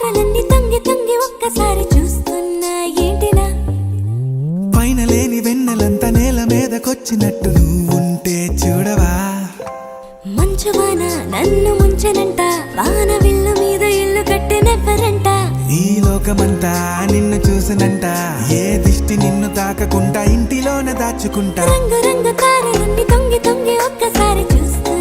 తారలన్నీ తొంగి తొంగి ఒక్కసారి చూస్తున్నా ఏంటిలా పైన లేని వెన్నెలంతా నేల మీదకొచ్చినట్టు నువ్వుంటే చూడవా మంచువాన నన్ను ముంచెనంట వాన విల్లు మీద ఇల్లు కట్టెనెవ్వరంట ఈ లోకమంతా నిన్ను చూసినంట ఏ దిష్టి నిన్ను తాకకుండా ఇంటిలోనే దాచుకుంటా రంగు రంగు తారలన్నీ తొంగి తొంగి ఒక్కసారి చూస్తూ